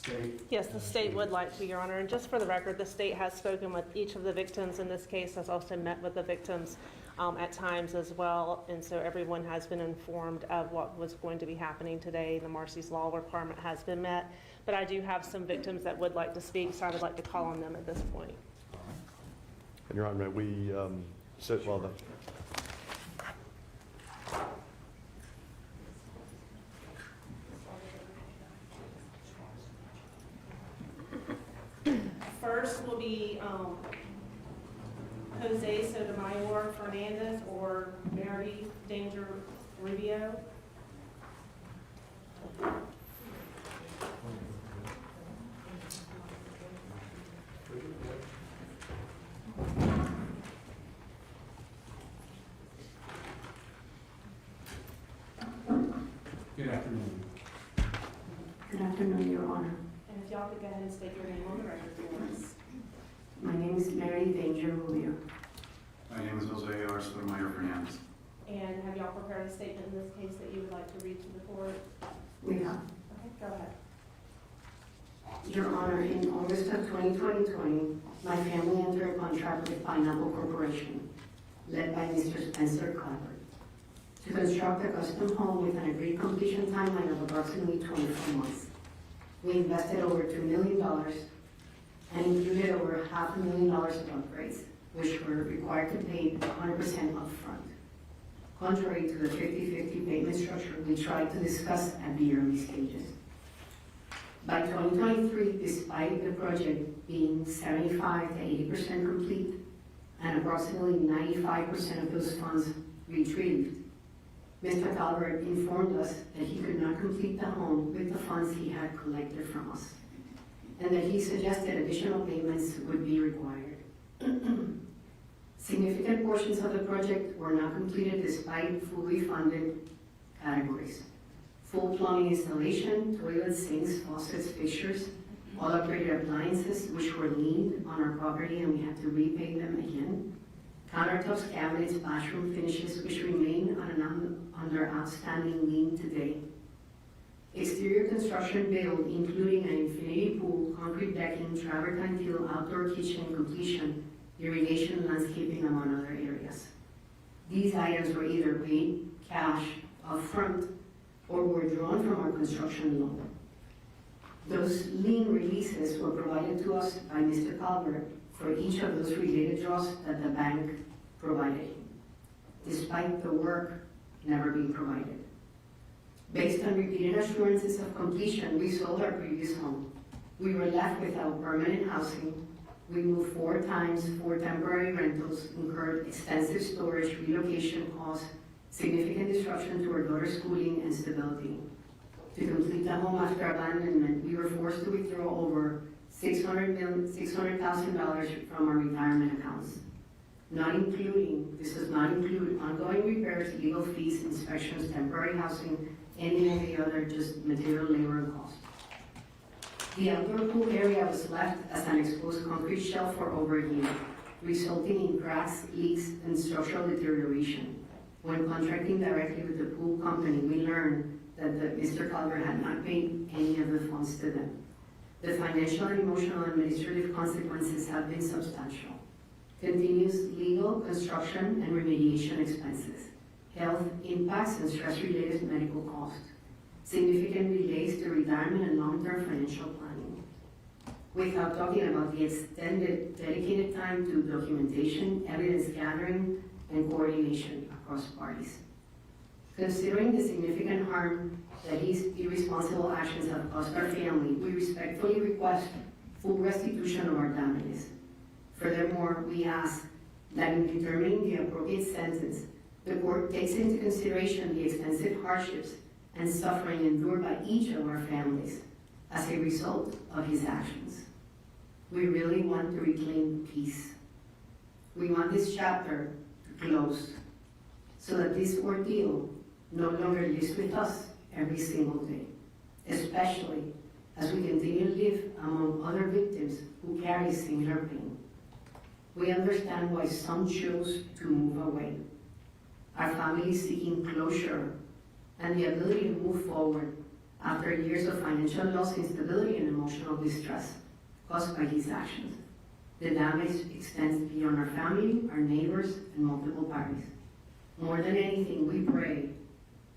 state? Yes, the state would like to, Your Honor. And just for the record, the state has spoken with each of the victims in this case, has also met with the victims at times as well. And so everyone has been informed of what was going to be happening today. The Marcy's Law requirement has been met. But I do have some victims that would like to speak, so I would like to call on them at this point. And Your Honor, we said, well, First will be Jose Sotomayor Fernandez or Mary Danger Rubio. Good afternoon. Good afternoon, Your Honor. And if y'all could go ahead and state your name on the record for us. My name is Mary Danger Rubio. My name is Jose R. Sotomayor Fernandez. And have y'all prepared a statement in this case that you would like to read to the court? We have. Okay, go ahead. Your Honor, in August of 2020, my family entered a contract with Pineapple Corporation, led by Mr. Spencer Calvert, to construct a custom home with an agreed completion timeline of approximately 24 months. We invested over $2 million and included over $500,000 of upgrades, which were required to pay 100% upfront. Contrary to the 50-50 payment structure we tried to discuss at the early stages. By 2023, despite the project being 75 to 80% complete and approximately 95% of those funds retrieved, Mr. Calvert informed us that he could not complete the home with the funds he had collected from us, and that he suggested additional payments would be required. Significant portions of the project were not completed despite fully funded categories. Full plumbing installation, toilets, sinks, faucets, fixtures, all upgraded appliances which were liened on our property and we had to repay them again. Countertops, cabinets, bathroom finishes which remain under outstanding lien today. Exterior construction build, including an infinity pool, concrete decking, travertine till, outdoor kitchen completion, irrigation, landscaping, among other areas. These items were either paid cash upfront or were drawn from our construction loan. Those lien releases were provided to us by Mr. Calvert for each of those related draws that the bank provided, despite the work never being provided. Based on repeated assurances of completion, we sold our previous home. We were left without permanent housing. We moved 4 times, 4 temporary rentals, incurred extensive storage, relocation costs, significant disruption to our daughter's schooling and stability. To complete the home after abandonment, we were forced to withdraw over $600,000 from our retirement accounts. This does not include ongoing repairs, legal fees, inspections, temporary housing, any of the other just material, labor, and cost. The outdoor pool area was left as an exposed concrete shell for over a year, resulting in cracks, leaks, and structural deterioration. When contracting directly with the pool company, we learned that Mr. Calvert had not paid any of the funds to them. The financial and emotional and administrative consequences have been substantial. Continuous legal, construction, and remediation expenses, health impacts and stress-related medical costs, significant delays to retirement and long-term financial planning. Without talking about the extended dedicated time to documentation, evidence gathering, and coordination across parties. Considering the significant harm that these irresponsible actions have caused our family, we respectfully request full restitution of our damages. Furthermore, we ask that in determining the appropriate sentence, the court takes into consideration the extensive hardships and suffering endured by each of our families as a result of his actions. We really want to reclaim peace. We want this chapter closed so that this ordeal no longer lives with us every single day, especially as we continue to live among other victims who carry similar pain. We understand why some chose to move away. Our family is seeking closure and the ability to move forward after years of financial loss, instability, and emotional distress caused by his actions. The damage extends beyond our family, our neighbors, and multiple parties. More than anything, we pray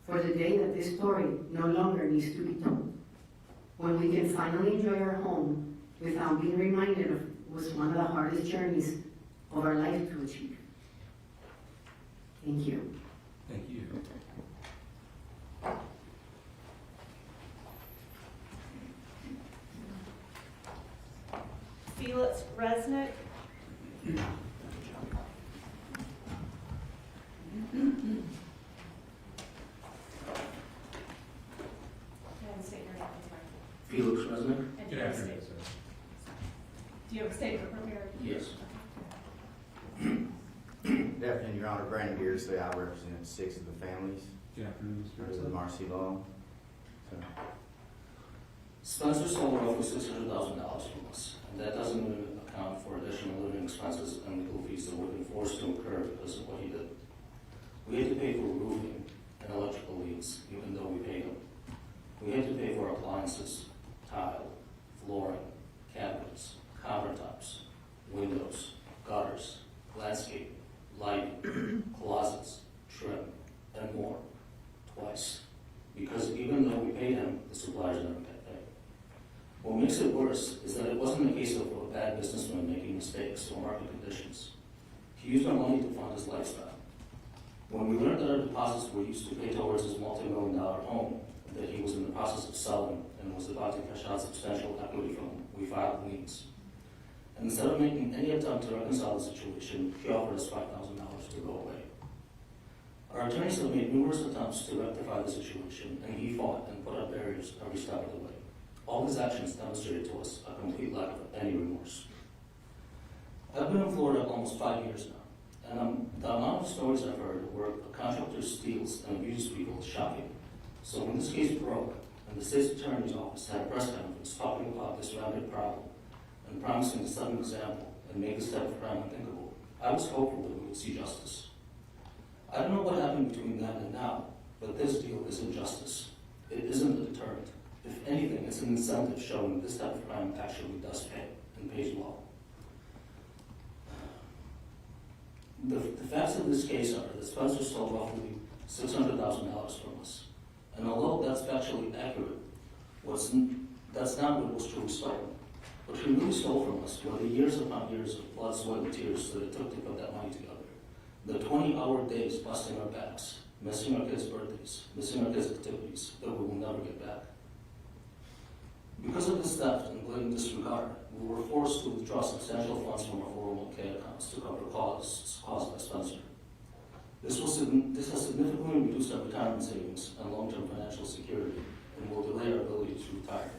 for the day that this story no longer needs to be told, when we can finally enjoy our home without being reminded of what was one of the hardest journeys of our life to achieve. Thank you. Thank you. Felix Resnick. And state your name, please. Felix Resnick? And Good your afternoon, state. sir. Do you have a statement prepared? Yes. Good afternoon, Your Honor. Brandon Beardsley. I represent 6 of the families Good afternoon, Mr. under the President. Marcy law. So, Spencer stole roughly $600,000 from us, and that doesn't even account for additional living expenses and legal fees that we've been forced to incur because of what he did. We had to pay for roofing and electrical leaks, even though we paid him. We had to pay for appliances, tile, flooring, cabinets, countertops, windows, gutters, landscape, lighting, closets, trim, and more, twice. Because even though we paid him, the suppliers never got paid. What makes it worse is that it wasn't a case of a bad businessman making mistakes or market conditions. He used our money to fund his lifestyle. When we learned that our deposits were used to pay towards his multi-million-dollar home, and that he was in the process of selling and was about to cash out substantial equity from him, we filed liens. And instead of making any attempt to reconcile the situation, he offered us $5,000 to go away. Our attorneys have made numerous attempts to rectify the situation, and he fought and put up barriers every step of the way. All his actions demonstrated to us a complete lack of any remorse. I've been in Florida almost 5 years now, and the amount of stories I've heard where a contractor steals and abuses people is shocking. So when this case broke, and the state's attorney's office had a press conference talking about this rampant problem, and promising to set an example and make this type of crime unthinkable, I was hopeful that we would see justice. I don't know what happened between then and now, but this deal isn't justice. It isn't a deterrent. If anything, it's an incentive showing this type of crime actually does pay, and pays well. The facts of this case are that Spencer stole roughly $600,000 from us. And although that's factually accurate, that's not what was truly stolen. What he really stole from us were the years upon years of blood, sweat, and tears that it took to put that money together. The 20-hour days busting our backs, missing our kids' birthdays, missing our kids' activities that we will never get back. Because of this theft and blatant disregard, we were forced to withdraw substantial funds from our 401k accounts to cover costs caused by Spencer. This has significantly reduced our retirement savings and long-term financial security and will delay our ability to retire.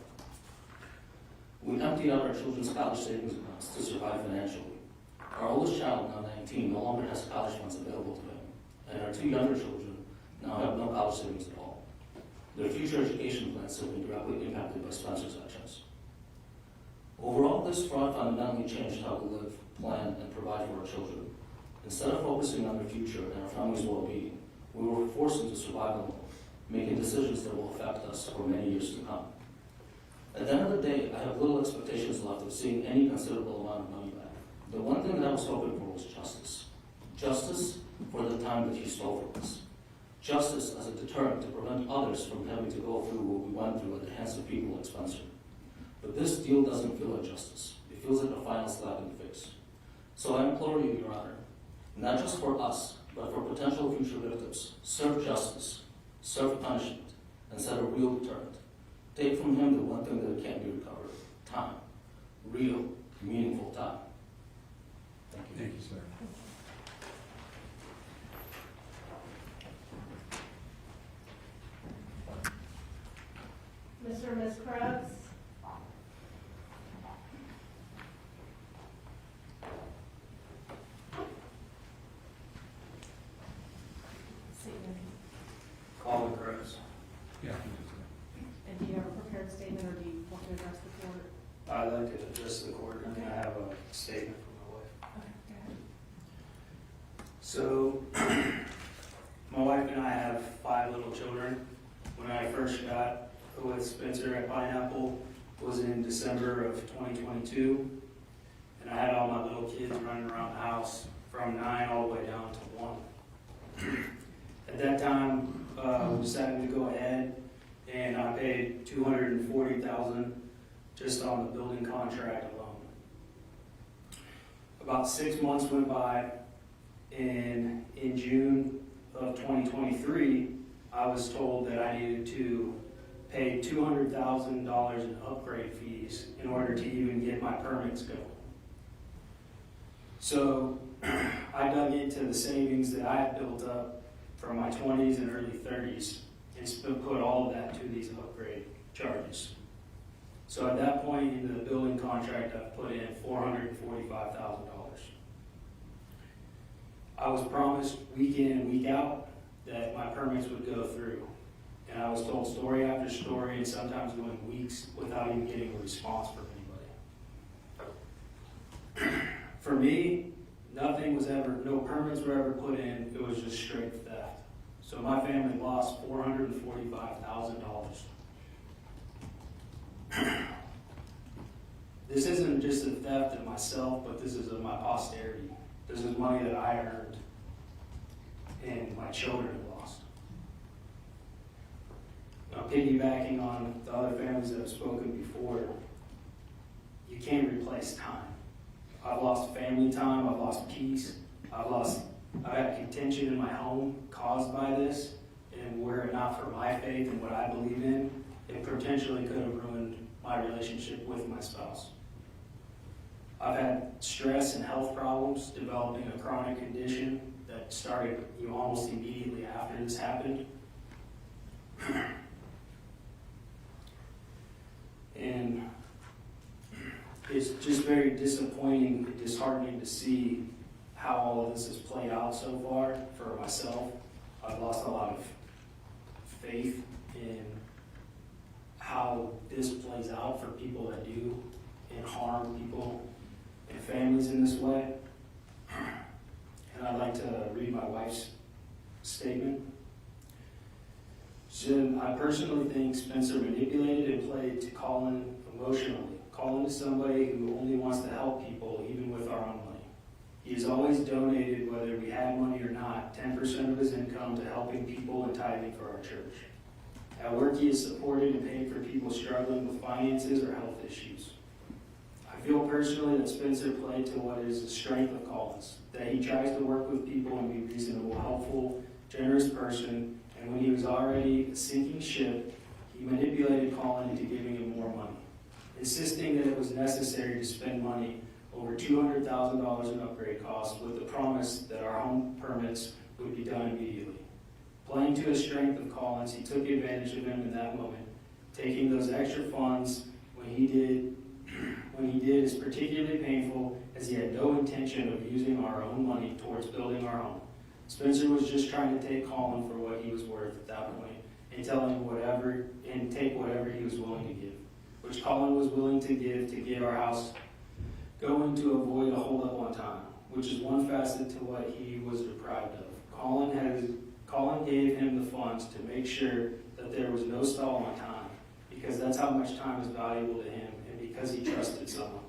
We emptied out our children's college savings accounts to survive financially. Our oldest child, now 19, no longer has college funds available to him, and our 2 younger children now have no college savings at all. Their future education plans have been directly impacted by Spencer's actions. Overall, this fraud fundamentally changed how we live, plan, and provide for our children. Instead of focusing on their future and our family's well-being, we were forced into survival mode, making decisions that will affect us for many years to come. At the end of the day, I have little expectations left of seeing any considerable amount of money back. The one thing that I was hoping for was justice. Justice for the time that he stole from us. Justice as a deterrent to prevent others from having to go through what we went through at the hands of people like Spencer. But this deal doesn't feel like justice. It feels like a final slap in the face. So I implore you, Your Honor, not just for us, but for potential future victims, serve justice, serve punishment, and set a real deterrent. Take from him the one thing that can't be recovered, time. Real, meaningful time. Thank you. Thank you, sir. Mr. and Ms. Krebs? Calvert, Chris. Good afternoon, sir. And do you have a prepared statement, or do you want to address the court? I'd like to address the court, and Okay. I have a statement from my wife. Okay, go ahead. So, my wife and I have 5 little children. When I first got with Spencer at Pineapple, was in December of 2022. And I had all my little kids running around the house from 9 all the way down to 1. At that time, we decided to go ahead and I paid $240,000 just on the building contract alone. About 6 months went by, and in June of 2023, I was told that I needed to pay $200,000 in upgrade fees in order to even get my permits going. So I dug into the savings that I had built up from my 20s and early 30s and put all of that to these upgrade charges. So at that point in the building contract, I put in $445,000. I was promised week in and week out that my permits would go through. And I was told story after story, and sometimes going weeks without even getting a response from anybody. For me, no permits were ever put in, it was just straight theft. So my family lost $445,000. This isn't just a theft of myself, but this is of my posterity. This is money that I earned and my children lost. Now, piggybacking on the other families that have spoken before, you can't replace time. I've lost family time, I've lost peace, I've had contention in my home caused by this, and were it not for my faith and what I believe in, it potentially could have ruined my relationship with my spouse. I've had stress and health problems, developing a chronic condition that started almost immediately after this happened. And it's just very disappointing and disheartening to see how all of this has played out so far for myself. I've lost a lot of faith in how this plays out for people that do and harm people and families in this way. And I'd like to read my wife's statement. I personally think Spencer manipulated and played to Colin emotionally. Colin is somebody who only wants to help people, even with our own money. He has always donated, whether we had money or not, 10% of his income to helping people and tithing for our church. At work, he has supported and paid for people struggling with finances or health issues. I feel personally that Spencer played to what is the strength of Colin's, that he tries to work with people and be reasonable, helpful, generous person, and when he was already a sinking ship, he manipulated Colin into giving him more money, insisting that it was necessary to spend money over $200,000 in upgrade costs with the promise that our home permits would be done immediately. Playing to his strength of Colin's, he took advantage of him in that moment, taking those extra funds when he did is particularly painful, as he had no intention of using our own money towards building our home. Spencer was just trying to take Colin for what he was worth at that point, and tell him whatever, and take whatever he was willing to give, which Colin was willing to get our house going to avoid a holdup on time, which is one facet to what he was deprived of. Colin gave him the funds to make sure that there was no stall on time, because that's how much time is valuable to him, and because he trusted someone.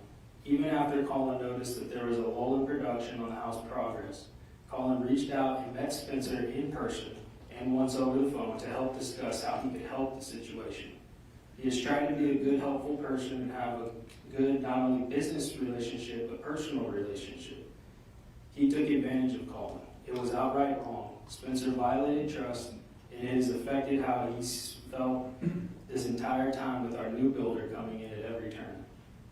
Even after Colin noticed that there was a lull in production on the house progress, Colin reached out and met Spencer in person and once over the phone to help discuss how he could help the situation. He has tried to be a good, helpful person and have a good, not only business relationship, but personal relationship. He took advantage of Colin. It was outright wrong. Spencer violated trust, and it has affected how he's felt this entire time with our new builder coming in at every turn.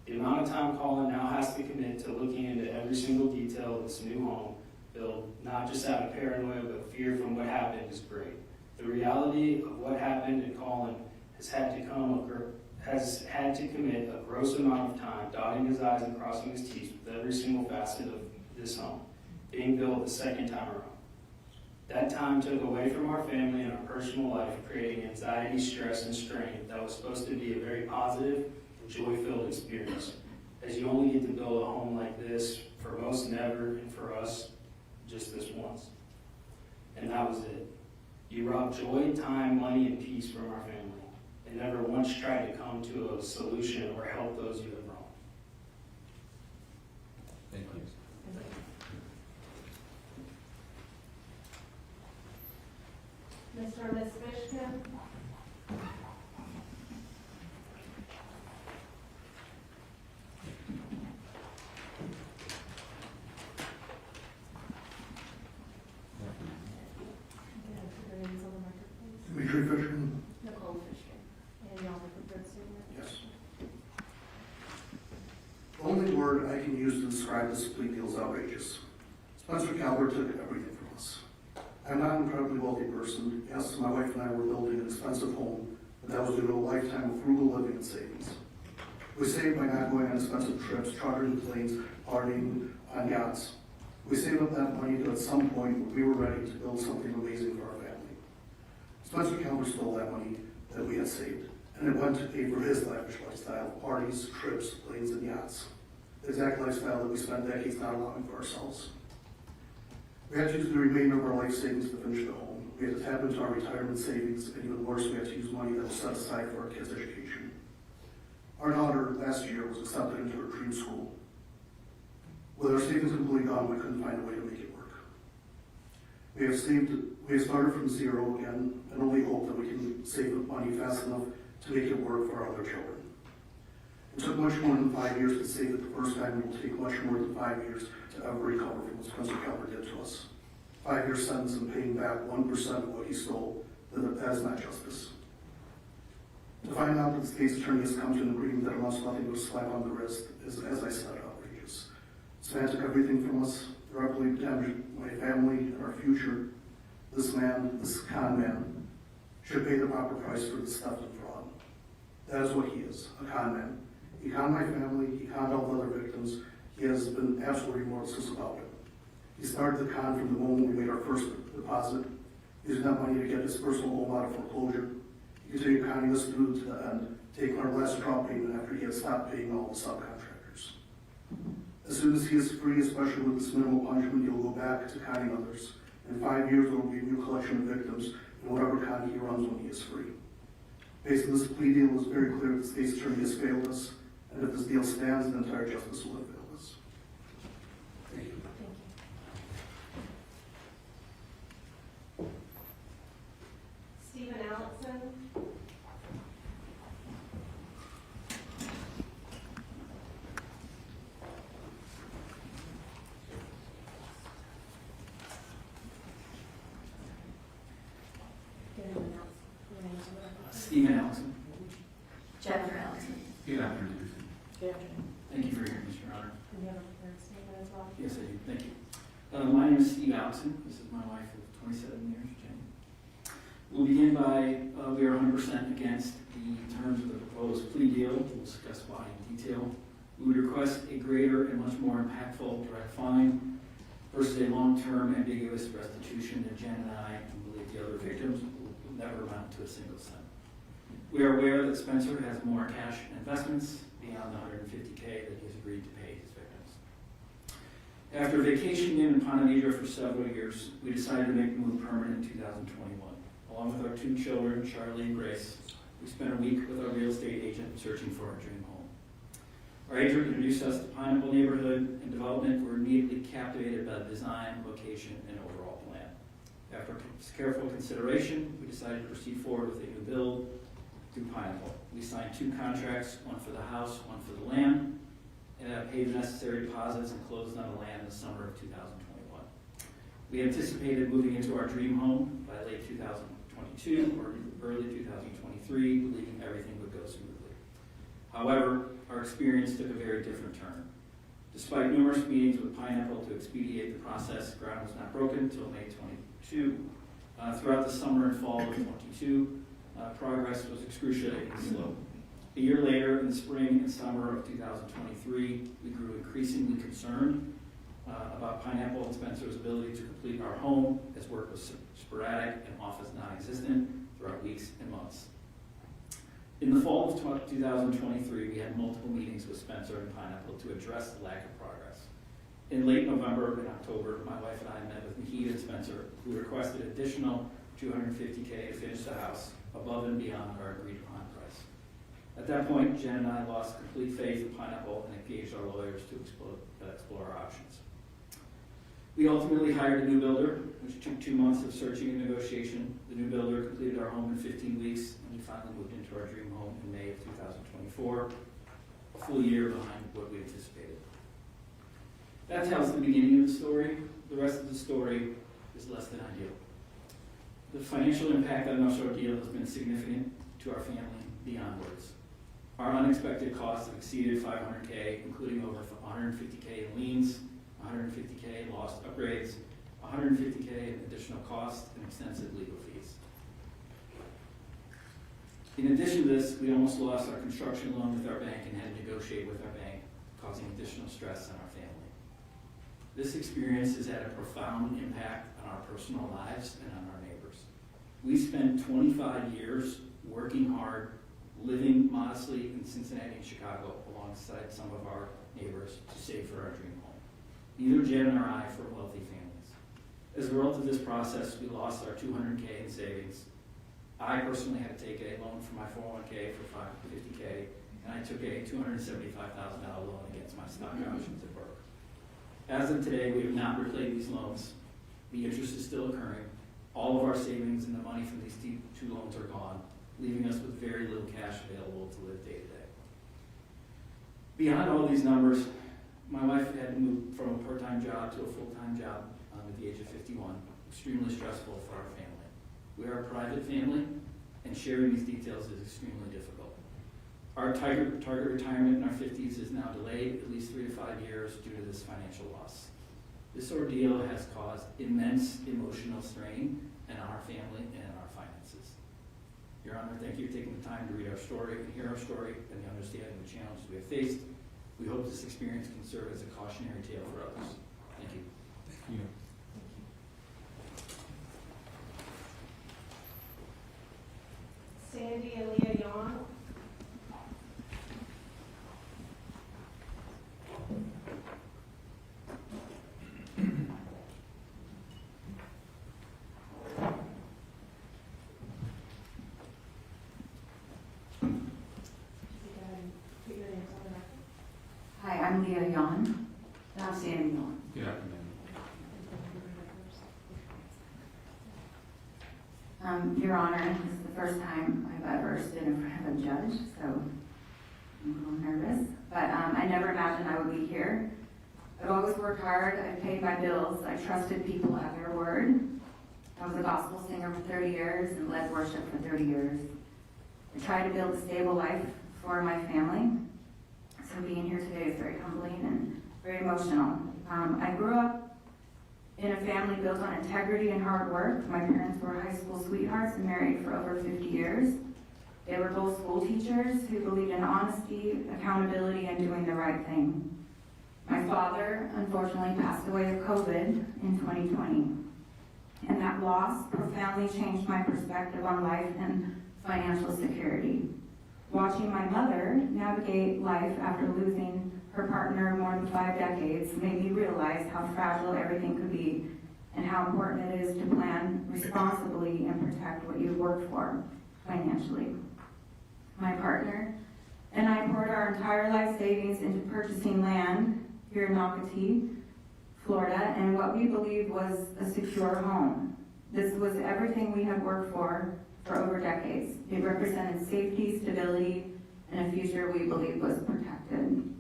The amount of time Colin now has to commit to looking into every single detail of this new home build, not just out of paranoia, but fear from what happened, is great. The reality of what happened to Colin has had to commit a gross amount of time, dotting his I's and crossing his T's with every single facet of this home, being built the second time around. That time took away from our family and our personal life, creating anxiety, stress, and strain that was supposed to be a very positive and joy-filled experience, as you only get to build a home like this, for most never, and for us, just this once. And that was it. You robbed joy, time, money, and peace from our family. and never once tried to come to a solution or help those you have wronged. Thank you. Mr. or Ms. Fishkin? Dimitri Fishkin? Nicole Fishkin. And y'all have a good statement? Yes. The only word I can use to describe this plea deal is outrageous. Spencer Calvert took everything from us. I'm not an incredibly wealthy person. Yes, my wife and I were building an expensive home, but that was due to a lifetime of frugal living and savings. We saved by not going on expensive trips, chartering planes, partying on yachts. We saved up that money to at some point we were ready to build something amazing for our family. Spencer Calvert stole that money that we had saved, and it went to pay for his lavish lifestyle, parties, trips, planes, and yachts. The exact lifestyle that we spent decades not allowing for ourselves. We had to use the remainder of our life savings to finish the home. We had to tap into our retirement savings, and even worse, we had to use money that was set aside for our kids' education. Our daughter last year was accepted into her dream school. With our savings completely gone, we couldn't find a way to make it work. We have started from zero again, and only hope that we can save the money fast enough to make it work for our other children. It took much more than 5 years to save it the first time. It will take much more than 5 years to ever recover from what Spencer Calvert did to us. 5-year sentence and paying back 1% of what he stole, that is not justice. To find out that the state's attorney has come to an agreement that amounts to nothing but a slap on the wrist is, as I said, outrageous. This man took everything from us, directly damaged my family and our future. This man, this con man, should pay the proper price for this theft and fraud. That is what he is, a con man. He conned my family, he conned all the other victims. He has been absolutely remorseless about it. He started the con from the moment we made our first deposit, using that money to get his personal home out of foreclosure. He continued conning us through to the end, taking our last draw payment after he had stopped paying all the subcontractors. As soon as he is free, especially with this minimal punishment, he will go back to conning others. In 5 years, there will be a new collection of victims in whatever con he runs when he is free. Based on this plea deal, it was very clear that the state's attorney has failed us, and if this deal stands, the entire justice will have failed us. Thank you. Stephen Allison? Stephen Allison. Jennifer Allison. Good afternoon. Good afternoon. Thank you for hearing me, Your Honor. And you have a prepared statement as well? Yes, I do. Thank you. My name is Steve Allison. This is my wife of 27 years, Jenny. We'll begin by, we are 100% against the terms of the proposed plea deal. We'll discuss why in detail. We would request a greater and much more impactful direct fine versus a long-term ambiguous restitution that Jen and I believe the other victims will never amount to a single cent. We are aware that Spencer has more cash investments beyond the $150K that he has agreed to pay his victims. After vacationing in Ponte Vedra for several years, we decided to make the move permanent in 2021. Along with our 2 children, Charlie and Grace, we spent a week with our real estate agent searching for our dream home. Our agent introduced us to the Pineapple neighborhood and development. We were immediately captivated by the design, location, and overall plan. After careful consideration, we decided to proceed forward with a new build through Pineapple. We signed 2 contracts, one for the house, one for the land, and paid the necessary deposits and closed on the land in the summer of 2021. We anticipated moving into our dream home by late 2022 or early 2023, believing everything would go smoothly. However, our experience took a very different turn. Despite numerous meetings with Pineapple to expedite the process, ground was not broken until May 22. Throughout the summer and fall of 22, progress was excruciatingly slow. A year later, in the spring and summer of 2023, we grew increasingly concerned about Pineapple and Spencer's ability to complete our home, as work was sporadic and often non-existent throughout weeks and months. In the fall of 2023, we had multiple meetings with Spencer and Pineapple to address the lack of progress. In late November and October, my wife and I met with Mahid and Spencer, who requested additional $250K to finish the house above and beyond our agreed upon price. At that point, Jen and I lost complete faith in Pineapple and engaged our lawyers to explore our options. We ultimately hired a new builder, which took 2 months of searching and negotiation. The new builder completed our home in 15 weeks, and we finally moved into our dream home in May of 2024, a full year behind what we anticipated. That tells the beginning of the story. The rest of the story is less than ideal. The financial impact on this ordeal has been significant to our family beyond words. Our unexpected costs have exceeded $500K, including over $150K in liens, $150K in lost upgrades, $150K in additional costs, and extensive legal fees. In addition to this, we almost lost our construction loan with our bank and had to negotiate with our bank, causing additional stress on our family. This experience has had a profound impact on our personal lives and on our neighbors. We spent 25 years working hard, living modestly in Cincinnati and Chicago alongside some of our neighbors to save for our dream home. Neither Jen nor I for wealthy families. As a result of this process, we lost our $200K in savings. I personally had to take a loan for my 401K for $550K, and I took a $275,000 loan against my stock options at work. As of today, we have not repaid these loans. The interest is still occurring. All of our savings and the money from these two loans are gone, leaving us with very little cash available to live day to day. Beyond all these numbers, my wife had to move from a part-time job to a full-time job at the age of 51, extremely stressful for our family. We are a private family, and sharing these details is extremely difficult. Our target retirement in our 50s is now delayed at least 3 to 5 years due to this financial loss. This ordeal has caused immense emotional strain on our family and in our finances. Your Honor, thank you for taking the time to read our story and hear our story and the understanding of the challenges we have faced. We hope this experience can serve as a cautionary tale for others. Thank you. Thank you. Sandy and Leah Yawn. Hi, I'm Leah Yawn, and I'm Sandy Yawn. Good afternoon. Your Honor, this is the first time I've ever stood in front of a judge, so I'm a little nervous. But I never imagined I would be here. I've always worked hard. I've paid my bills. I trusted people at their word. I was a gospel singer for 30 years and led worship for 30 years. I tried to build a stable life for my family. So being here today is very humbling and very emotional. I grew up in a family built on integrity and hard work. My parents were high school sweethearts and married for over 50 years. They were both school teachers who believed in honesty, accountability, and doing the right thing. My father, unfortunately, passed away of COVID in 2020. And that loss profoundly changed my perspective on life and financial security. Watching my mother navigate life after losing her partner more than 5 decades made me realize how fragile everything could be and how important it is to plan responsibly and protect what you've worked for financially. My partner and I poured our entire life savings into purchasing land here in Nocatee, Florida, and what we believed was a secure home. This was everything we had worked for over decades. It represented safety, stability, and a future we believed was protected.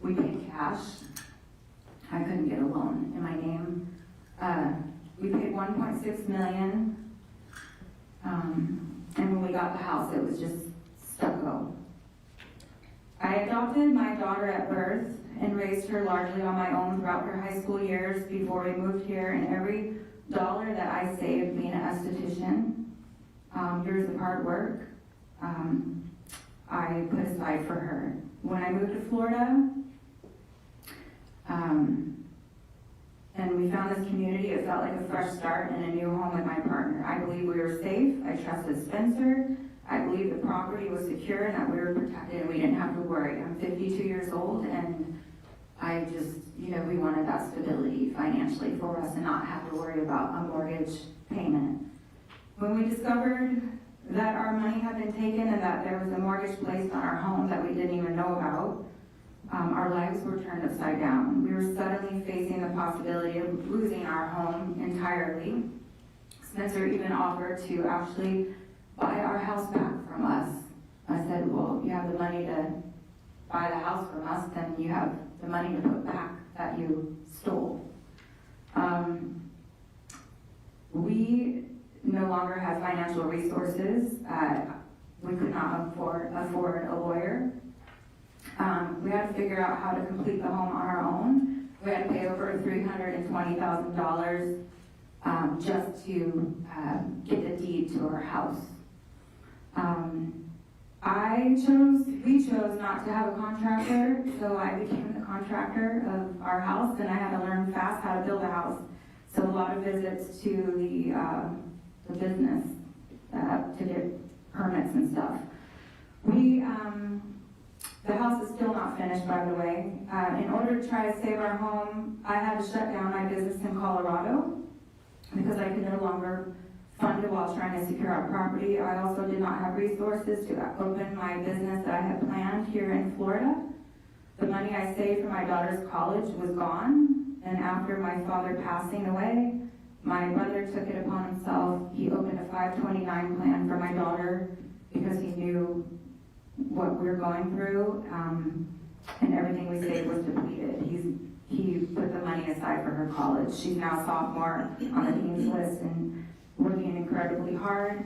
We paid cash. I couldn't get a loan in my name. We paid $1.6 million, and when we got the house, it was just stucco. I adopted my daughter at birth and raised her largely on my own throughout her high school years before we moved here, and every dollar that I saved being an esthetician, years of hard work, I put aside for her. When I moved to Florida, and we found this community, it felt like a fresh start and a new home with my partner. I believe we were safe. I trusted Spencer. I believe the property was secure and that we were protected and we didn't have to worry. I'm 52 years old and I just, we wanted that stability financially for us and not have to worry about a mortgage payment. When we discovered that our money had been taken and that there was a mortgage placed on our home that we didn't even know about, our lives were turned upside down. We were suddenly facing the possibility of losing our home entirely. Spencer even offered to actually buy our house back from us. I said, well, you have the money to buy the house from us, then you have the money to put back that you stole. We no longer have financial resources. We could not afford a lawyer. We had to figure out how to complete the home on our own. We had to pay over $320,000 just to get the deed to our house. We chose not to have a contractor, so I became the contractor of our house, and I had to learn fast how to build a house. So a lot of visits to the business to get permits and stuff. The house is still not finished, by the way. In order to try to save our home, I had to shut down my business in Colorado because I could no longer fund it while trying to secure our property. I also did not have resources to open my business that I had planned here in Florida. The money I saved for my daughter's college was gone, and after my father passing away, my brother took it upon himself. He opened a 529 plan for my daughter because he knew what we were going through, and everything we saved was depleted. He put the money aside for her college. She's now a sophomore on the dean's list and working incredibly hard.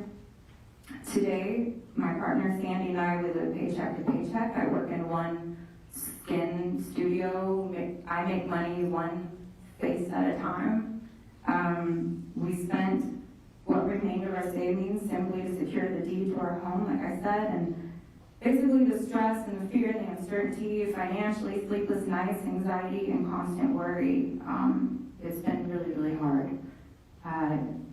Today, my partner Sandy and I, we live paycheck to paycheck. I work in one skin studio. I make money one face at a time. We spent what remained of our savings simply to secure the deed to our home, like I said, and basically the stress and the fear and the uncertainty, financially, sleepless nights, anxiety, and constant worry. It's been really, really hard.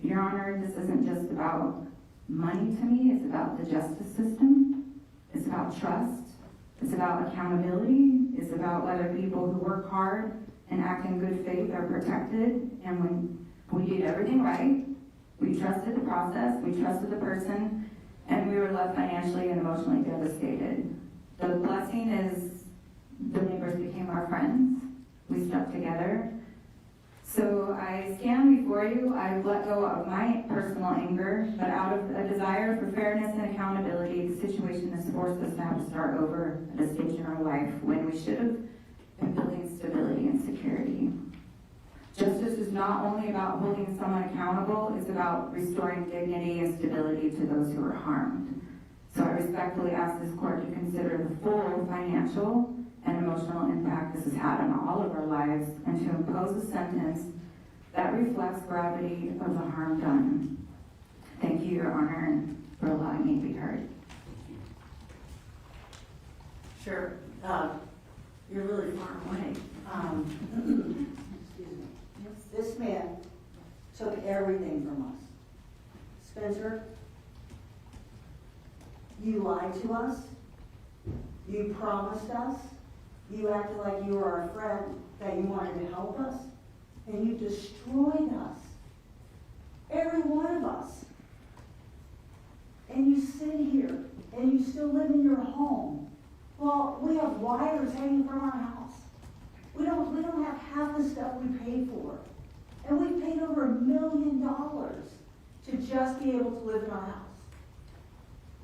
Your Honor, this isn't just about money to me, it's about the justice system. It's about trust. It's about accountability. It's about whether people who work hard and act in good faith are protected. And when we did everything right, we trusted the process, we trusted the person, and we were left financially and emotionally devastated. The blessing is the neighbors became our friends. We stuck together. So I stand before you. I've let go of my personal anger, but out of a desire for fairness and accountability, the situation has forced us to have to start over at a stage in our life when we should have been building stability and security. Justice is not only about holding someone accountable, it's about restoring dignity and stability to those who are harmed. So I respectfully ask this court to consider the full financial and emotional impact this has had on all of our lives, and to impose a sentence that reflects gravity of the harm done. Thank you, Your Honor, and for allowing me to be heard. Sure. You're really far away. Excuse me. This man took everything from us. Spencer, you lied to us. You promised us. You acted like you were our friend, that you wanted to help us. And you destroyed us. Every one of us. And you sit here, and you still live in your home. Well, we have wires hanging from our house. We don't have half the stuff we paid for. And we paid over $1 million to just be able to live in our house.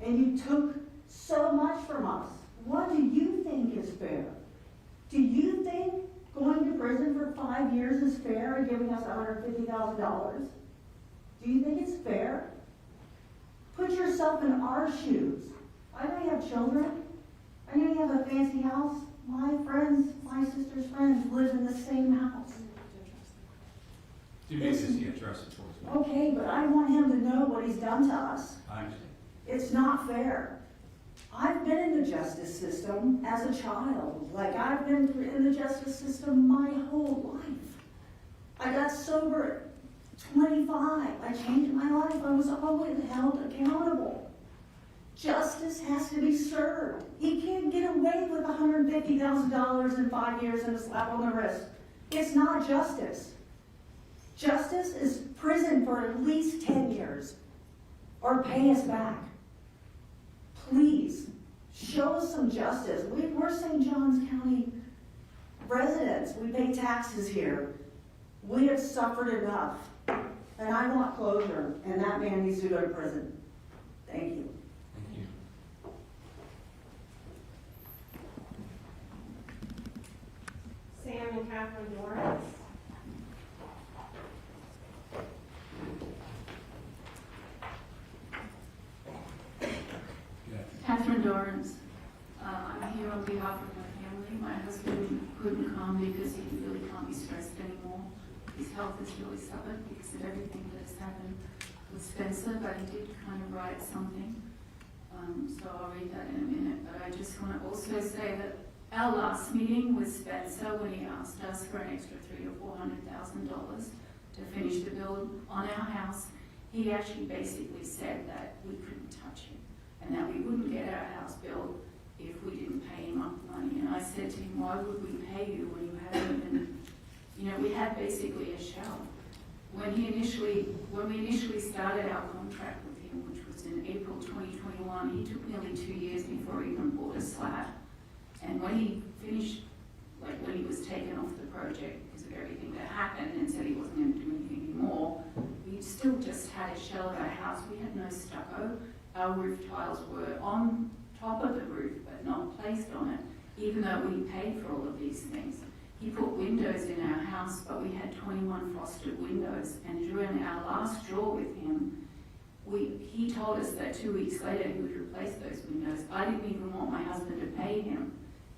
And you took so much from us. What do you think is fair? Do you think going to prison for 5 years is fair and giving us $150,000? Do you think it's fair? Put yourself in our shoes. I know you have children. I know you have a fancy house. My friends, my sister's friends live in the same house. You basically get trusted towards me. Okay, but I want him to know what he's done to us. I understand. It's not fair. I've been in the justice system as a child. Like, I've been in the justice system my whole life. I got sober at 25. I changed my life. I was always held accountable. Justice has to be served. He can't get away with $150,000 in 5 years and a slap on the wrist. It's not justice. Justice is prison for at least 10 years, or pay us back. please, show us some justice. We're St. Johns County residents. We pay taxes here. We have suffered enough. And I want closure, and that man needs to go to prison. Thank you. Thank you. Sam and Catherine Dorrance. Yes. Catherine Dorrance. I'm here on behalf of my family. My husband couldn't come because he really can't be stressed anymore. His health has really suffered because of everything that has happened with Spencer, but he did kind of write something. So I'll read that in a minute. But I just want to also say that our last meeting with Spencer, when he asked us for an extra $300,000 or $400,000 to finish the build on our house, he actually basically said that we couldn't touch it and that we wouldn't get our house built if we didn't pay him up money. And I said to him, why would we pay you when you haven't even, we had basically a shell. When we initially started our contract with him, which was in April 2021, he took nearly 2 years before he even bought a slab. And when he finished, when he was taken off the project because of everything that happened and said he wasn't going to do anything anymore, we still just had a shell of our house. We had no stucco. Our roof tiles were on top of the roof but not placed on it, even though we paid for all of these things. He put windows in our house, but we had 21 frosted windows, and during our last draw with him, he told us that 2 weeks later he would replace those windows. I didn't even want my husband to pay him,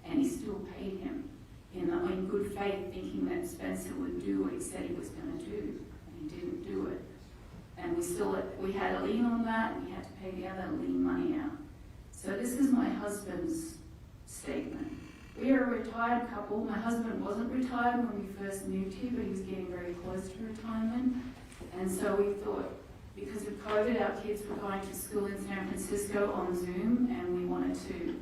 and he still paid him in good faith, thinking that Spencer would do what he said he was going to do, and he didn't do it. And we had a lien on that, and we had to pay the other lien money out. So this is my husband's statement. We are a retired couple. My husband wasn't retired when we first moved here, but he was getting very close to retirement. And so we thought, because of COVID, our kids were going to school in San Francisco on Zoom, and we wanted to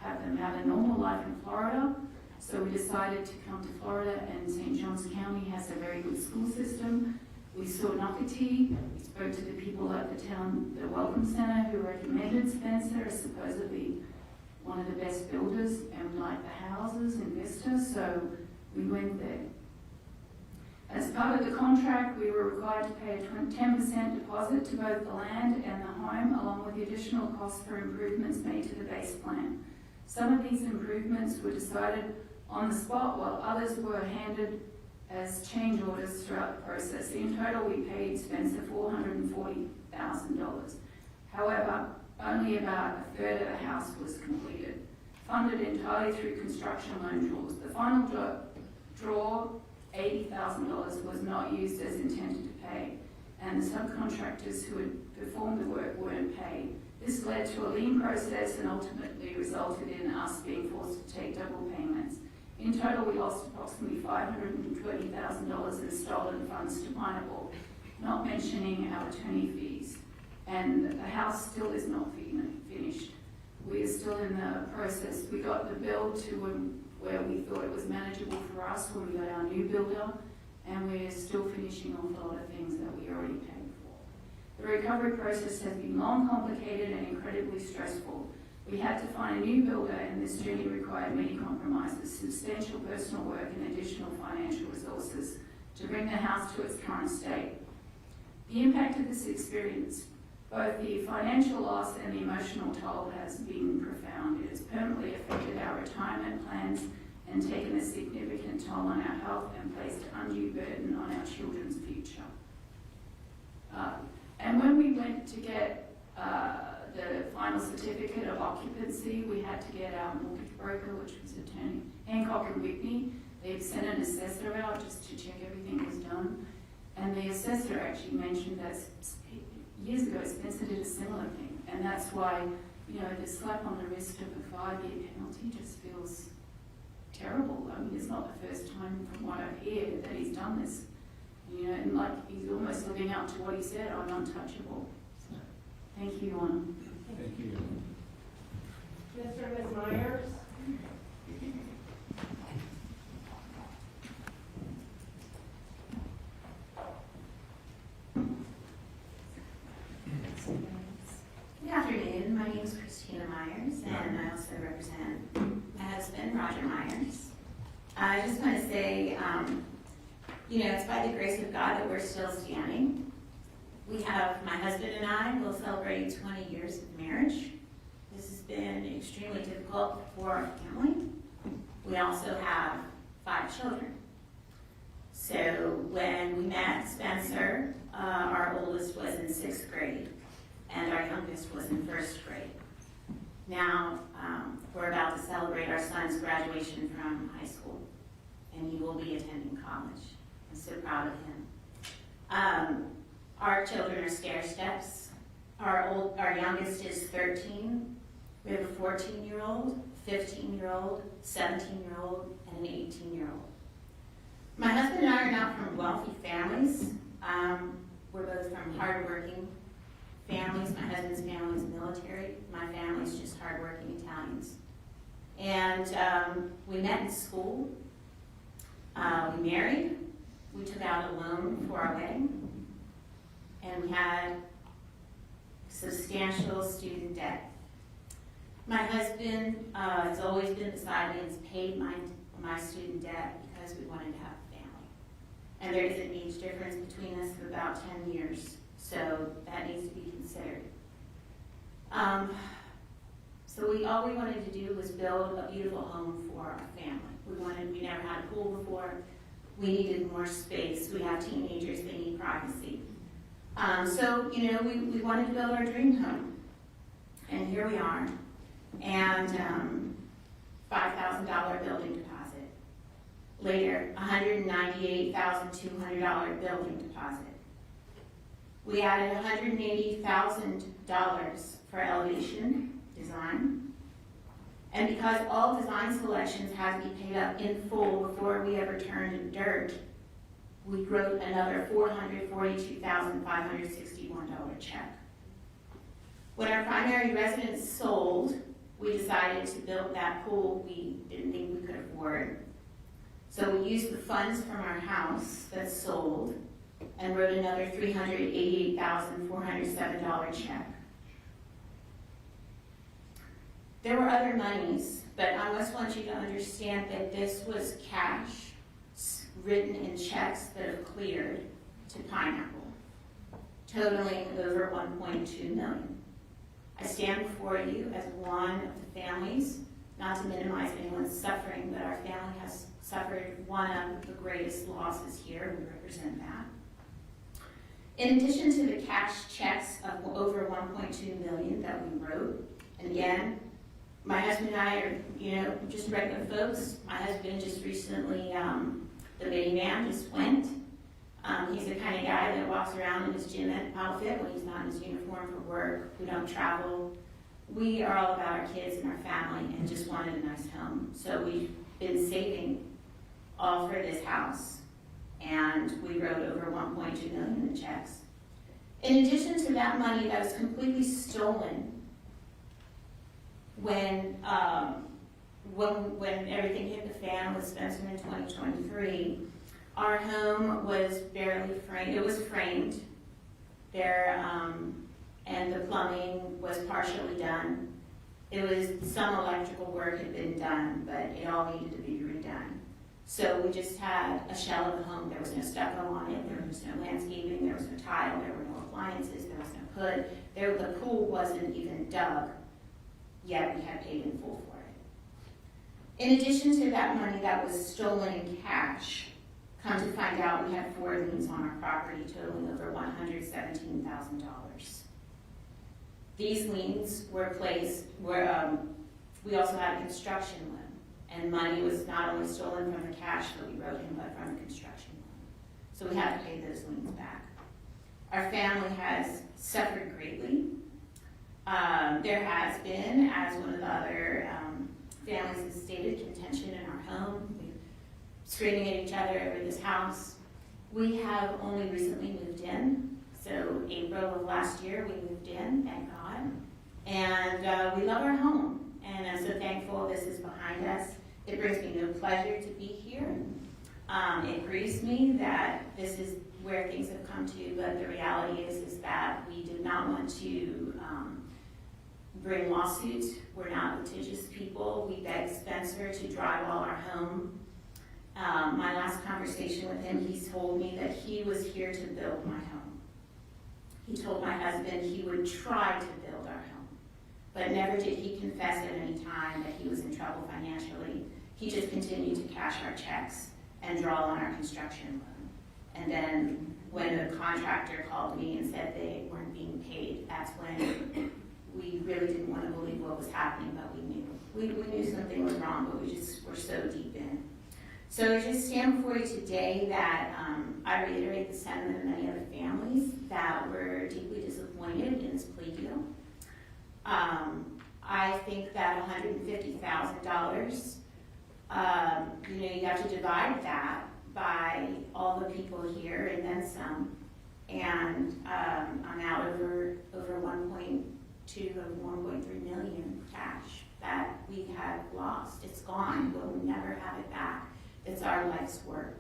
have them have a normal life in Florida. So we decided to come to Florida, and St. Johns County has a very good school system. We saw Nocatee. We spoke to the people at the Welcome Center who recommended Spencer as supposedly one of the best builders, and we liked the houses in Vista, so we went there. As part of the contract, we were required to pay a 10% deposit to both the land and the home, along with the additional costs for improvements made to the base plan. Some of these improvements were decided on the spot, while others were handed as change orders throughout the process. In total, we paid Spencer $440,000. However, only about a third of the house was completed, funded entirely through construction loan draws. The final draw, $80,000, was not used as intended to pay, and the subcontractors who had performed the work weren't paid. This led to a lien process and ultimately resulted in us being forced to take double payments. In total, we lost approximately $520,000 in stolen funds to Pineapple, not mentioning our attorney fees. And the house still is not finished. We are still in the process. We got the build to where we thought it was manageable for us when we got our new builder, and we're still finishing off a lot of things that we already paid for. The recovery process has been long, complicated, and incredibly stressful. We had to find a new builder, and this journey required many compromises, substantial personal work, and additional financial resources to bring the house to its current state. The impact of this experience, both the financial loss and the emotional toll, has been profound. It has permanently affected our retirement plans and taken a significant toll on our health and placed undue burden on our children's future. And when we went to get the final certificate of occupancy, we had to get our mortgage broker, which was attorney Hancock and Whitney. They'd sent an assessor out just to check everything was done. And the assessor actually mentioned that years ago Spencer did a similar thing. And that's why, the slap on the wrist of a 5-year penalty just feels terrible. I mean, it's not the first time from what I've heard that he's done this. And like he's almost living up to what he said, I'm untouchable. So, thank you, Your Honor. Thank you. Mr. and Ms. Myers? Good afternoon. My name is Christina I just want to say, it's by the grace of God that we're still standing. We have, my husband and I will celebrate 20 years of marriage. This has been extremely difficult for our family. We also have 5 children. So when we met Spencer, our oldest was in 6th grade, and our youngest was in 1st grade. Now, we're about to celebrate our son's graduation from high school, and he will be attending college. I'm so proud of him. Our children are stair steps. Our youngest is 13. We have a 14-year-old, 15-year-old, 17-year-old, and an 18-year-old. My husband and I are not from wealthy families. We're both from hardworking families. My husband's family is military. My family's just hardworking Italians. And we met in school. We married. We took out a loan for our wedding. And we had substantial student debt. My husband has always been beside me and has paid my student debt because we wanted to have a family. And there is an age difference between us of about 10 years, so that needs to be considered. So all we wanted to do was build a beautiful home for our family. We never had a pool before. We needed more space. We have teenagers, they need privacy. So we wanted to build our dream home. And here we are. And $5,000 building deposit. Later, $198,200 building deposit. We added $180,000 for elevation design. And because all design selections had to be paid up in full before we ever turned to dirt, we wrote another $442,561 check. When our primary residence sold, we decided to build that pool we didn't think we could afford. So we used the funds from our house that sold and wrote another $388,407 check. There were other monies, but I just want you to understand that this was cash written in checks that have cleared to Pineapple, totaling over $1.2 million. I stand before you as one of the families, not to minimize anyone's suffering, but our family has suffered one of the greatest losses here. We represent that. In addition to the cash checks of over $1.2 million that we wrote, and again, my husband and I are, just regular folks. My husband just recently, the main man just went. He's the kind of guy that walks around in his gym outfit when he's not in his uniform for work. We don't travel. We are all about our kids and our family and just wanted a nice home. So we've been saving all for this house. And we wrote over $1.2 million in checks. In addition to that money that was completely stolen when everything hit the fan with Spencer in 2023, our home was barely framed. It was framed there, and the plumbing was partially done. Some electrical work had been done, but it all needed to be redone. So we just had a shell of the home. There was no stucco on it. There was no landscaping. There was no tile. There were no appliances. There was no hood. The pool wasn't even dug, yet we had paid in full for it. In addition to that money that was stolen in cash, come to find out we had 4 liens on our property totaling over $117,000. These liens were placed where we also had a construction loan, and money was not only stolen from the cash that we wrote in, but from the construction loan. So we had to pay those liens back. Our family has suffered greatly. There has been, as one of the other families has stated, contention in our home. We're screaming at each other over this house. We have only recently moved in. So April of last year, we moved in, thank God. And we love our home. And I'm so thankful this is behind us. It brings me no pleasure to be here. It grieves me that this is where things have come to, but the reality is that we did not want to bring lawsuits. We're not litigious people. We begged Spencer to drywall our home. my last conversation with him, he told me that he was here to build my home. He told my husband he would try to build our home, but never did he confess at any time that he was in trouble financially. He just continued to cash our checks and draw on our construction loan. And then when the contractor called me and said they weren't being paid, that's when we really didn't want to believe what was happening, but we knew. We knew something was wrong, but we just were so deep in. So I just stand before you today that I reiterate the sentiment of many other families that were deeply disappointed in this plea deal. I think that $150,000, you have to divide that by all the people here and then some. And I'm out over 1.2 or 1.3 million cash that we have lost. It's gone. We'll never have it back. It's our life's work.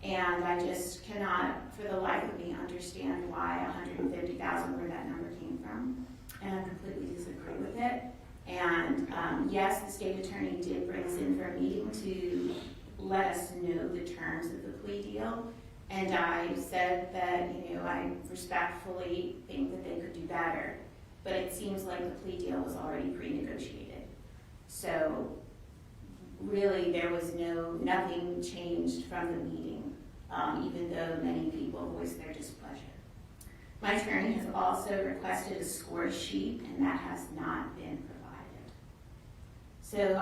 And I just cannot, for the life of me, understand why $150,000, where that number came from. And I completely disagree with it. And yes, the state attorney did bring us in for a meeting to let us know the terms of the plea deal. And I said that, I respectfully think that they could do better. But it seems like the plea deal was already pre-negotiated. So really there was nothing changed from the meeting, even though many people voiced their displeasure. My attorney has also requested a score sheet, and that has not been provided. So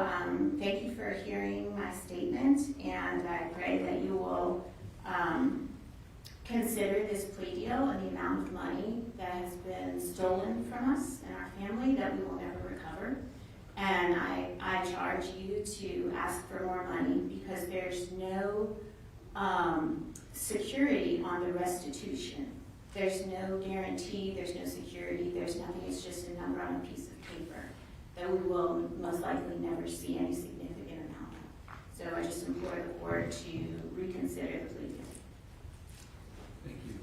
thank you for hearing my statement, and I pray that you will consider this plea deal and the amount of money that has been stolen from us and our family that we will never recover. And I charge you to ask for more money because there's no security on the restitution. There's no guarantee, there's no security, there's nothing. It's just a number on a piece of paper that we will most likely never see any significant amount of. So I just implore the court to reconsider the plea deal. Thank you.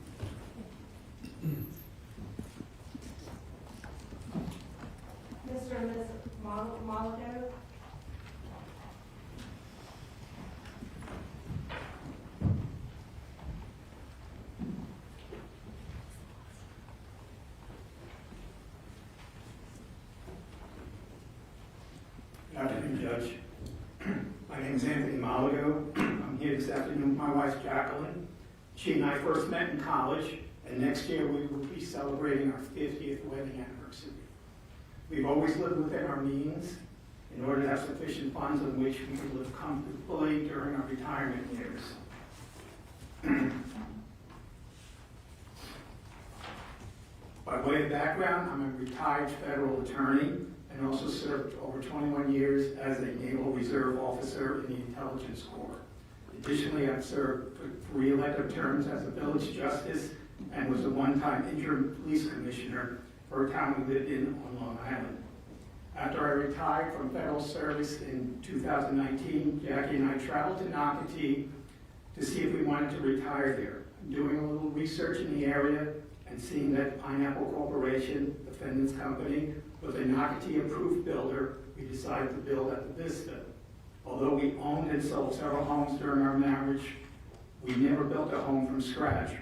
Mr. and Ms. Malago? Good afternoon, Judge. My name is Anthony Malago. I'm here this afternoon with my wife, Jacqueline. She and I first met in college, and next year we will be celebrating our 50th wedding anniversary. We've always lived within our means in order to have sufficient funds on which we can live comfortably during our retirement years. By way of background, I'm a retired federal attorney and also served over 21 years as a Naval Reserve officer in the Intelligence Corps. Additionally, I've served 3 elective terms as a village justice and was a one-time interim police commissioner for a town we lived in on Long Island. After I retired from federal service in 2019, Jackie and I traveled to Nocatee to see if we wanted to retire there. Doing a little research in the area and seeing that Pineapple Corporation, defendant's company, was a Nocatee-approved builder, we decided to build at the Vista. Although we owned and sold several homes during our marriage, we never built a home from scratch.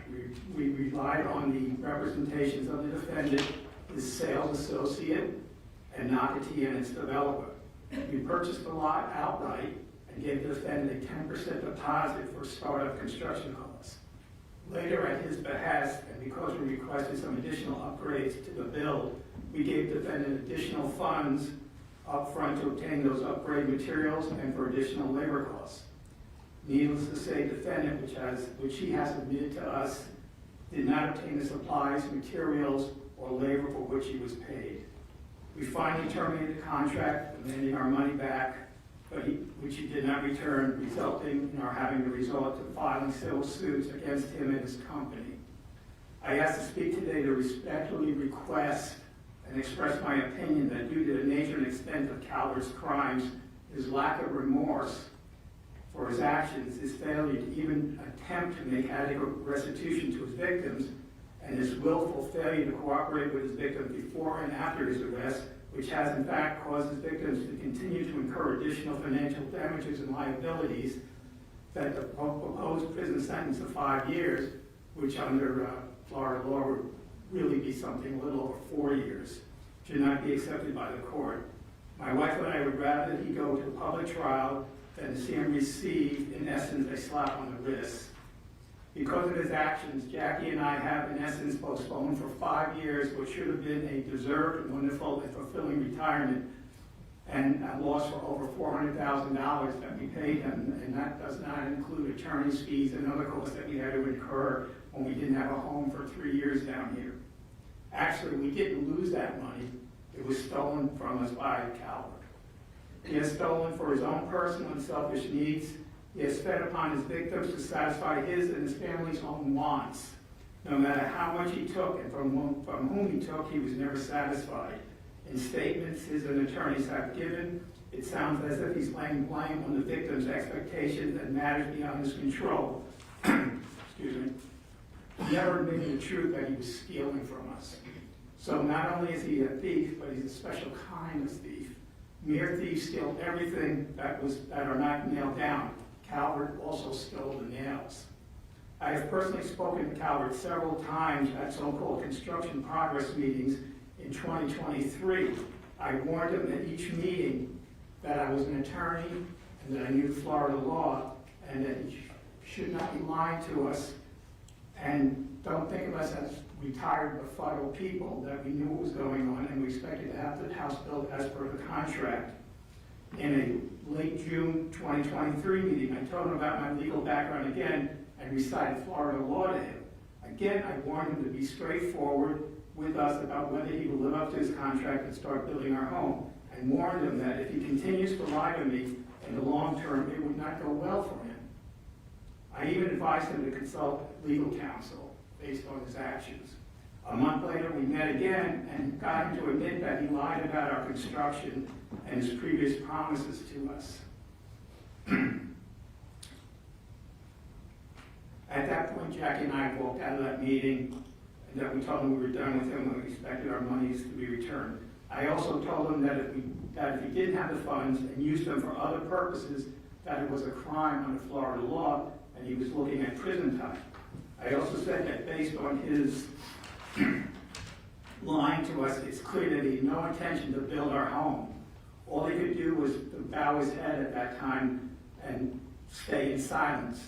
We relied on the representations of the defendant, his sales associate, and Nocatee and its developer. We purchased the lot outright and gave the defendant a 10% deposit for startup construction costs. Later, at his behest, and because we requested some additional upgrades to the build, we gave the defendant additional funds up front to obtain those upgrade materials and for additional labor costs. Needless to say, defendant, which he has admitted to us, did not obtain the supplies, materials, or labor for which he was paid. We finally terminated the contract, demanding our money back, which he did not return, resulting in our having to resort to filing civil suits against him and his company. I ask to speak today to respectfully request and express my opinion that due to the nature and extent of Calvert's crimes, his lack of remorse for his actions, his failure to even attempt to make adequate restitution to his victims, and his willful failure to cooperate with his victims before and after his arrest, which has in fact caused his victims to continue to incur additional financial damages and liabilities that the proposed prison sentence of 5 years, which under Florida law would really be something a little over 4 years, should not be accepted by the court. My wife and I would rather he go to a public trial than to see him receive, in essence, a slap on the wrist. Because of his actions, Jackie and I have, in essence, postponed for 5 years what should have been a deserved, wonderful, and fulfilling retirement, and a loss for over $400,000 that we paid him, and that does not include attorney's fees and other costs that we had to incur when we didn't have a home for 3 years down here. Actually, we didn't lose that money. It was stolen from us by Calvert. He has stolen for his own personal and selfish needs. He has fed upon his victims to satisfy his and his family's own wants. No matter how much he took and from whom he took, he was never satisfied. In statements his and attorneys have given, it sounds as if he's laying blame on the victim's expectations and matters beyond his control. Excuse me. He never admitted the truth that he was stealing from us. So not only is he a thief, but he's a special kind of thief. Mere thieves steal everything that are not nailed down. Calvert also stole the nails. I have personally spoken to Calvert several times at so-called construction progress meetings in 2023. I warned him at each meeting that I was an attorney and that I knew Florida law and that he should not be lying to us, and don't think of us as retired befuddled people, that we knew what was going on and we expected to have the house built as per the contract. In a late June 2023 meeting, I told him about my legal background again and recited Florida law to him. Again, I warned him to be straightforward with us about whether he will live up to his contract and start building our home, and warned him that if he continues to lie to me in the long term, it would not go well for him. I even advised him to consult legal counsel based on his actions. A month later, we met again and got him to admit that he lied about our construction and his previous promises to us. At that point, Jackie and I walked out of that meeting, and that we told him we were done with him and we expected our monies to be returned. I also told him that if he didn't have the funds and used them for other purposes, that it was a crime under Florida law and he was looking at prison time. I also said that based on his lying to us, it's clear that he had no intention to build our home. All he could do was to bow his head at that time and stay in silence.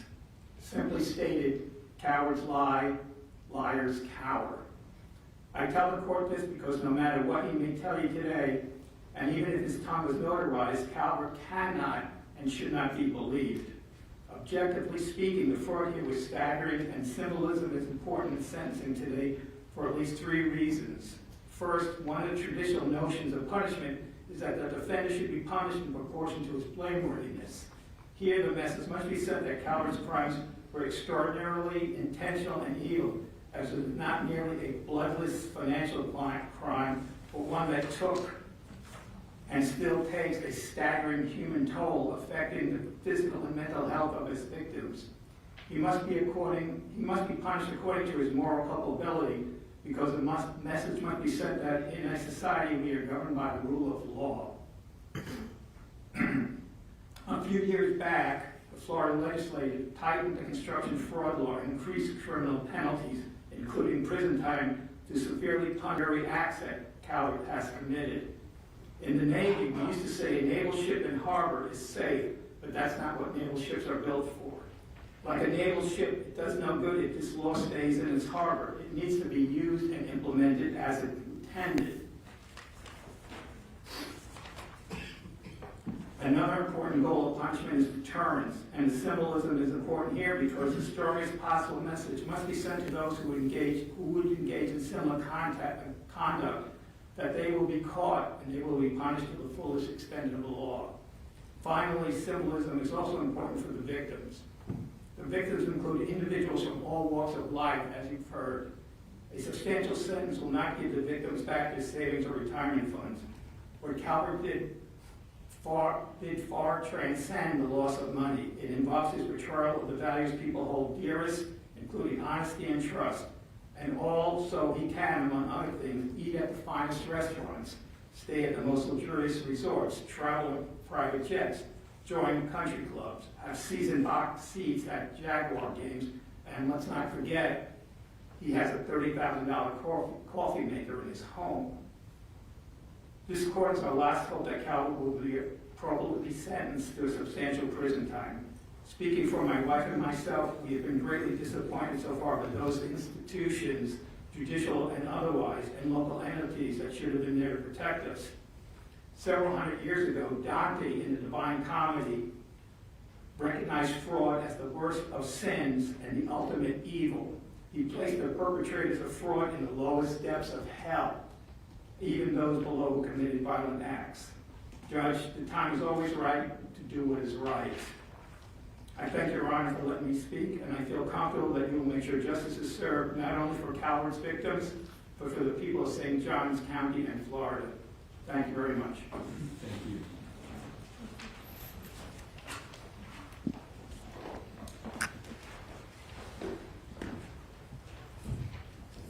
Simply stated, cowards lie, liars cower. I tell the court this because no matter what he may tell you today, and even if his tongue was notarized, Calvert cannot and should not be believed. Objectively speaking, the fraud here was staggering, and symbolism is important in sentencing today for at least 3 reasons. First, one of the traditional notions of punishment is that the defendant should be punished in proportion to his blameworthiness. Here, the message must be said that Calvert's crimes were extraordinarily intentional and evil, as it was not merely a bloodless financial crime, but one that took and still takes a staggering human toll, affecting the physical and mental health of his victims. He must be punished according to his moral culpability, because the message must be sent that in a society we are governed by the rule of law. A few years back, the Florida legislature tightened the construction fraud law and increased criminal penalties, including prison time, to severely punish every acts that Calvert has committed. In the Navy, we used to say a naval ship in harbor is safe, but that's not what naval ships are built for. Like a naval ship, it does no good if this law stays in its harbor. It needs to be used and implemented as intended. Another important goal of punishment is deterrence, and the symbolism is important here because the strongest possible message must be sent to those who would engage in similar conduct, that they will be caught and they will be punished to the fullest extent of the law. Finally, symbolism is also important for the victims. The victims include individuals from all walks of life, as you've heard. A substantial sentence will not give the victims back their savings or retirement funds. What Calvert did far transcend the loss of money. It involves his betrayal of the values people hold dearest, including honesty and trust. And also he can, among other things, eat at the finest restaurants, stay at the most luxurious resorts, travel in private jets, join country clubs, have season box seats at Jaguar games, and let's not forget, he has a $30,000 coffee maker in his home. This court is our last hope that Calvert will probably be sentenced to a substantial prison time. Speaking for my wife and myself, we have been greatly disappointed so far by those institutions, judicial and otherwise, and local entities that should have been there to protect us. Several hundred years ago, Dante in the Divine Comedy recognized fraud as the worst of sins and the ultimate evil. He placed the perpetrators of fraud in the lowest depths of hell, even those below who committed violent acts. Judge, the time is always right to do what is right. I thank Your Honor for letting me speak, and I feel comfortable that you will make sure justice is served not only for Calvert's victims, but for the people of St. Johns County and Florida. Thank you very much. Thank you.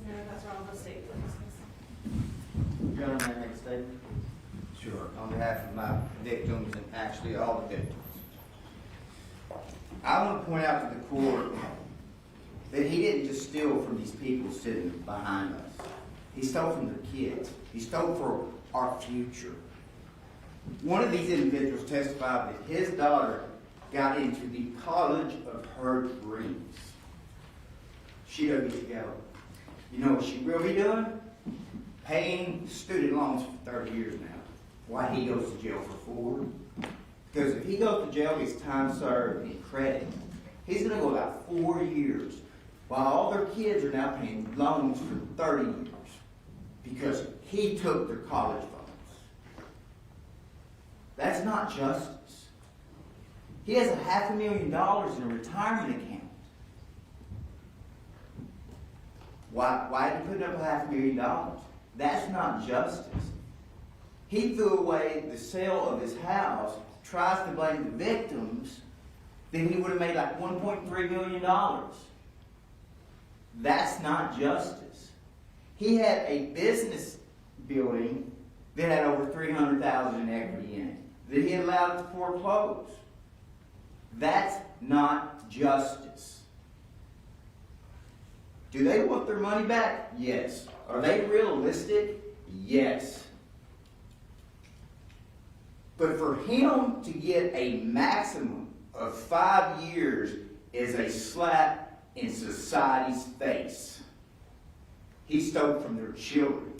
No, that's wrong, the state. Your Honor, may I make a statement? Sure. On behalf of my victims and actually all the victims. I want to point out to the court that he didn't just steal from these people sitting behind us. He stole from their kids. He stole for our future. One of these individuals testified that his daughter got into the college of her dreams. She doesn't get to go. You know what she will be doing? Paying student loans for 30 years now. Why he goes to jail for 4? Because if he goes to jail, his time served in credit. He's going to go about 4 years, while all their kids are now paying loans for 30 years because he took their college funds. That's not justice. He has $500,000 in a retirement account. Why did he put up $500,000? That's not justice. He threw away the sale of his house, tries to blame the victims, then he would have made like $1.3 million. That's not justice. He had a business building that had over $300,000 in equity in it that he allowed to foreclose. That's not justice. Do they want their money back? Yes. Are they realistic? Yes. But for him to get a maximum of 5 years is a slap in society's face. He stole from their children.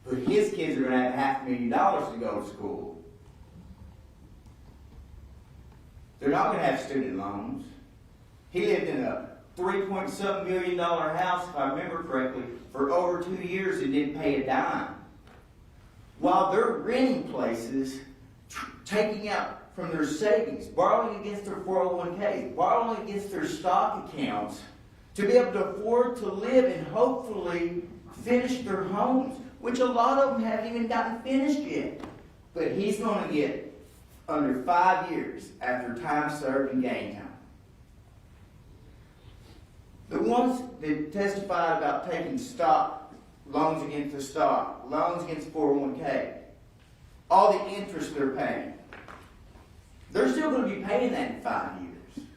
But his kids are going to have $500,000 to go to school. They're not going to have student loans. He lived in a $3.7 million house, if I remember correctly, for over 2 years and didn't pay a dime. While they're renting places, taking out from their savings, borrowing against their 401ks, borrowing against their stock accounts to be able to afford to live and hopefully finish their homes, which a lot of them haven't even gotten finished yet. But he's going to get under 5 years after time served in game time. The ones that testified about taking stock, loans against the stock, loans against 401k, all the interest they're paying, they're still going to be paying that in 5 years.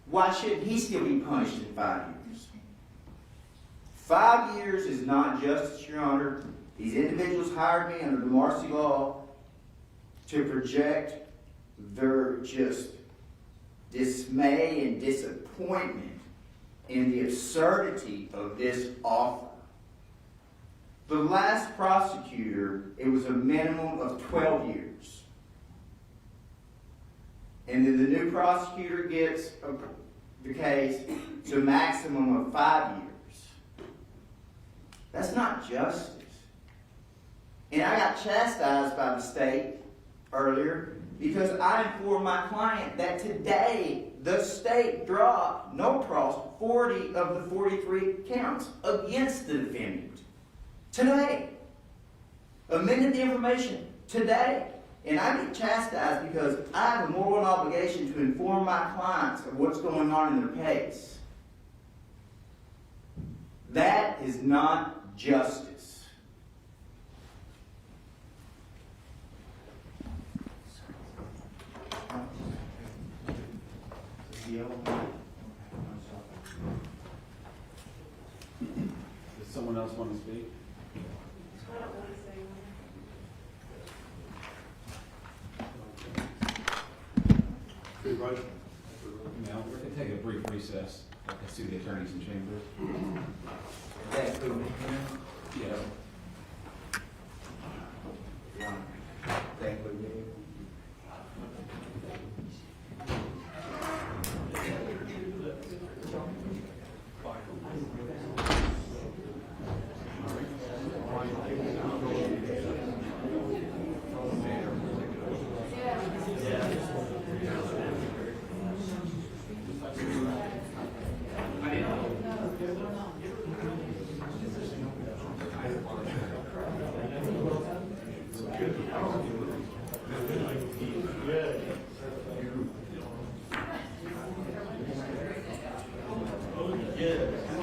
Why shouldn't he still be punished in 5 years? 5 years is not justice, Your Honor. These individuals hired me under the Marcy law to project their just dismay and disappointment in the absurdity of this offer. The last prosecutor, it was a minimum of 12 years. And then the new prosecutor gets the case to a maximum of 5 years. That's not justice. And I got chastised by the state earlier because I informed my client that today the state dropped no cross 40 of the 43 counts against the defendant. Today. Amended the information today. And I get chastised because I have a moral obligation to inform my clients of what's going on in their case. That is not justice. Does someone else want to speak? Now, we're going to take a brief recess. I can see the attorneys in chambers. Yeah. Yeah.